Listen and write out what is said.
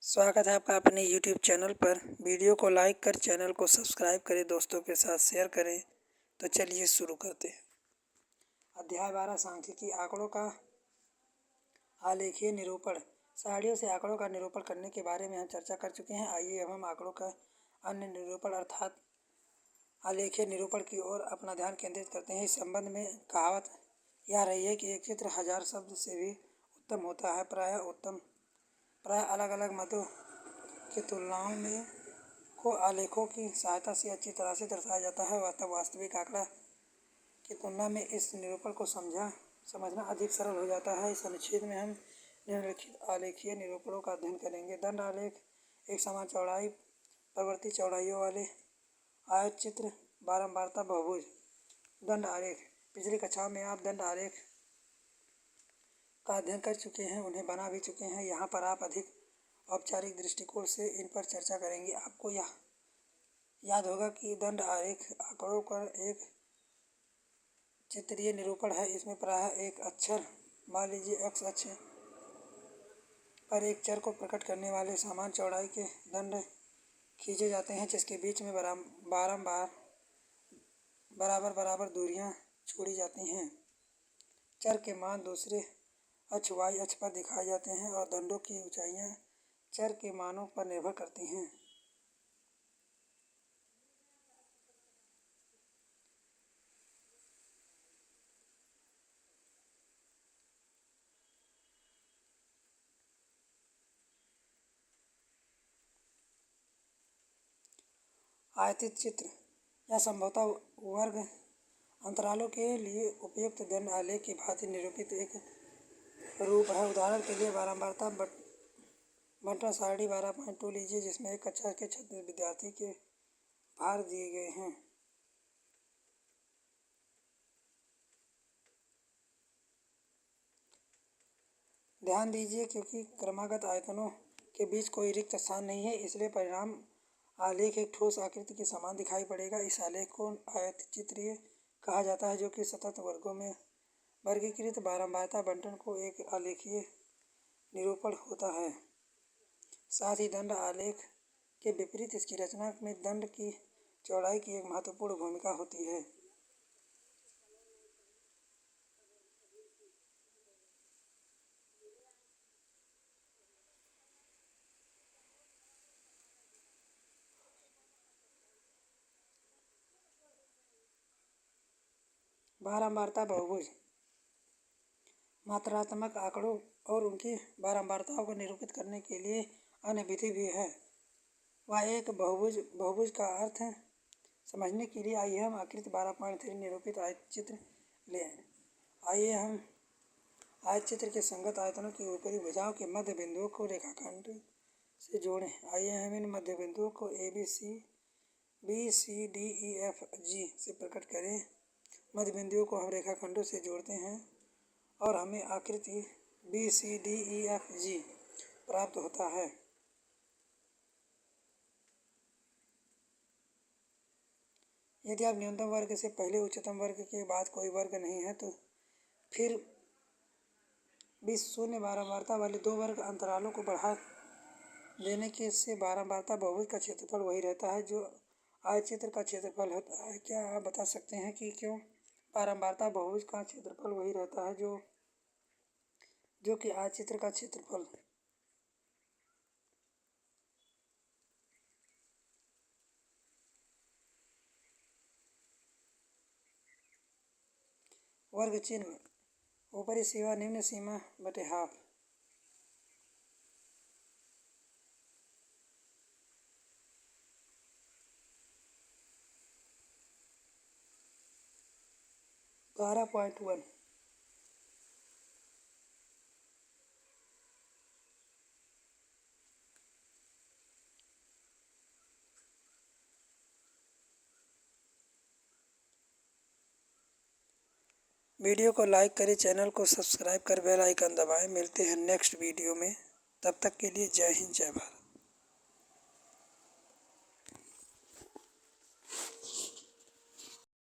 स्वागत है आपका अपने YouTube चैनल पर। वीडियो को लाइक कर चैनल को सब्सक्राइब करें, दोस्तों के साथ शेयर करें। तो चलिए शुरू करते हैं। अध्याय 12 सांख्यिकी आंकड़ों का आलेखीय निरूपण। सारणियों से आंकड़ों का निरूपण करने के बारे में हम चर्चा कर चुके हैं। आइए अब हम आंकड़ों का अन्य निरूपण अर्थात आलेखीय निरूपण की ओर अपना ध्यान केंद्रित करते हैं। इस संबंध में कहावत यह रही है कि एक चित्र 1000 शब्द से भी उत्तम होता है। प्राय अलग अलग मतों की तुलनाओं में को आलेखों की सहायता से अच्छी तरह से दर्शाया जाता है। तब वास्तविक आंकड़ा की तुलना में इस निरूपण को समझना अधिक सरल हो जाता है। इस अनुच्छेद में हम निम्नलिखित आलेखीय निरूपणों का अध्ययन करेंगे। दंड आलेख एक समान चौड़ाई परिवर्ती चौड़ाइयों वाले आयत चित्र। बारंबारता बहुभुज। दंड आलेख पिछली कक्षाओं में आप दंड आलेख का अध्ययन कर चुके हैं, उन्हें बना भी चुके हैं। यहाँ पर आप अधिक औपचारिक दृष्टिकोण से इन पर चर्चा करेंगे। आपको यह याद होगा कि दंड आलेख आंकड़ों का एक चित्रीय निरूपण है। इसमें प्रायः एक अक्षर, मान लीजिए x अक्ष पर एक चर को प्रकट करने वाले समान चौड़ाई के दंड खींचे जाते हैं, जिसके बीच में बराबर दूरियां छोड़ी जाती हैं। चर के मान दूसरे अक्ष y अक्ष पर दिखाए जाते हैं और दंडों की ऊंचाइयां चर के मानों पर निर्भर करती हैं। आयतित चित्र या संभवतः वर्ग अंतरालों के लिए उपयुक्त दंड आलेख की भांति निरूपित एक रूप है। उदाहरण के लिए बारंबारता बंटवारा सारणी 12.2 लीजिए, जिसमें एक कक्षा के छात्र विद्यार्थी के भार दिए गए हैं। ध्यान दीजिए, क्योंकि क्रमागत आयतनों के बीच कोई रिक्त स्थान नहीं है, इसलिए परिणाम आलेख एक ठोस आकृति के समान दिखाई पड़ेगा। इस आलेख को आयतचित्रीय कहा जाता है, जो कि सतत वर्गों में वर्गीकृत बारंबारता बंटन को एक आलेखीय निरूपण होता है। साथ ही दंड आलेख के विपरीत इसकी रचना में दंड की चौड़ाई की एक महत्वपूर्ण भूमिका होती है। बारंबारता बहुभुज मात्रात्मक आंकड़ों और उनकी बारंबारताओं को निरूपित करने के लिए अन्य विधि भी है। वह एक बहुभुज का अर्थ समझने के लिए आइए हम आकृति 12.3 निरूपित आयतचित्र लें। आइए हम आयतचित्र के संगत आयतनों की ऊपरी भुजाओं के मध्य बिंदुओं को रेखाखंड से जोड़ें। आइए हम इन मध्य बिंदुओं को B C D E F G से प्रकट करें। मध्य बिंदुओं को हम रेखाखंडों से जोड़ते हैं और हमें आकृति B C D E F G प्राप्त होता है। यदि आप न्यूनतम वर्ग से पहले उच्चतम वर्ग के बाद कोई वर्ग नहीं है, तो फिर भी शून्य बारंबारता वाले दो वर्ग अंतरालों को बढ़ा देने के से बारंबारता बहुभुज का क्षेत्रफल वही रहता है जो आयतचित्र का क्षेत्रफल होता है। क्या आप बता सकते हैं कि क्यों बारंबारता बहुभुज का क्षेत्रफल वही रहता है जो कि आयतचित्र का क्षेत्रफल? वर्ग चिन्ह ऊपरी सीमा निम्न सीमा बटे हाफ। बारह पॉइंट वन वीडियो को लाइक करें, चैनल को सब्सक्राइब कर बेल आइकन दबाएं। मिलते हैं नेक्स्ट वीडियो में, तब तक के लिए जय हिंद, जय भारत।